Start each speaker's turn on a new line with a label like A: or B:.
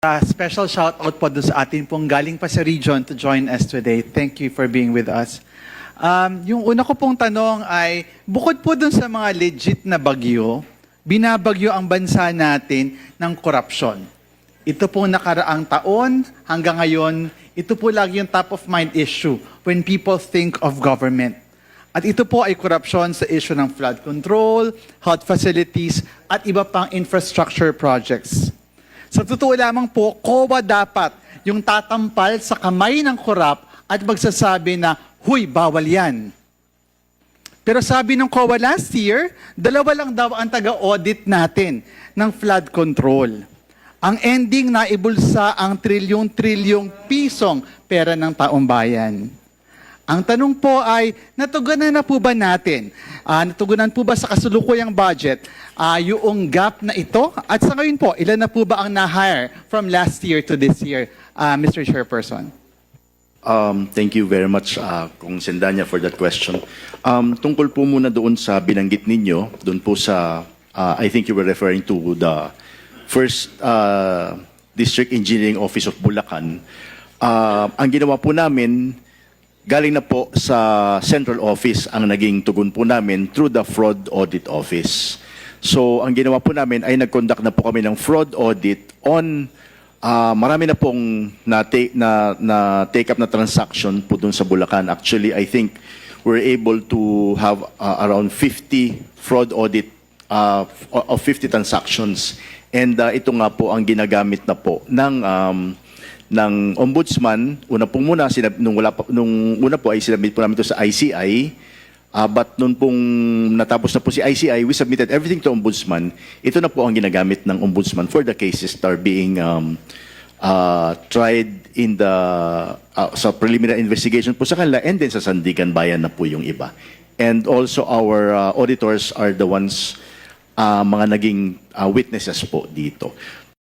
A: Special shout out po doon sa atin pong galing pa sa region to join us today. Thank you for being with us. Yung una ko pong tanong ay, bukod po doon sa mga legit na bagyo, binabagyo ang bansa natin ng korupsyon. Ito po nakaraang taon hanggang ngayon, ito po lagi yung top of mind issue when people think of government. At ito po ay korupsyon sa issue ng flood control, health facilities, at iba pang infrastructure projects. Sa totoo lamang po, COA dapat yung tatampal sa kamay ng korap at magsasabi na, huy, bawal yan. Pero sabi ng COA last year, 2 lang daw ang taga-audit natin ng flood control. Ang ending na ibulsa ang trilyong-trilyong pisong pera ng taong bayan. Ang tanong po ay, natugunan na po ba natin? Natugunan po ba sa kasulukuyang budget yung gap na ito? At sa ngayon po, ilan na po ba ang na-hire from last year to this year, Mr. Chairperson?
B: Thank you very much, Kung Sendanya, for that question. Tungkol po muna doon sa binanggit ninyo, doon po sa, I think you were referring to the first District Engineering Office of Bulacan. Ang ginawa po namin, galing na po sa central office ang naging tugon po namin through the fraud audit office. So, ang ginawa po namin ay nag-conduct na po kami ng fraud audit on marami na pong na-take up na transaction po dun sa Bulacan. Actually, I think we're able to have around 50 fraud audit of 50 transactions. And ito nga po ang ginagamit na po ng ombudsman. Una po muna, nung una po ay sinabit po namin ito sa ICI. But nung pong natapos na po si ICI, we submitted everything to ombudsman. Ito na po ang ginagamit ng ombudsman for the cases that are being tried in the sa preliminary investigation po sa kanila, and then sa Sandigan Bayan na po yung iba. And also our auditors are the ones mga naging witnesses po dito.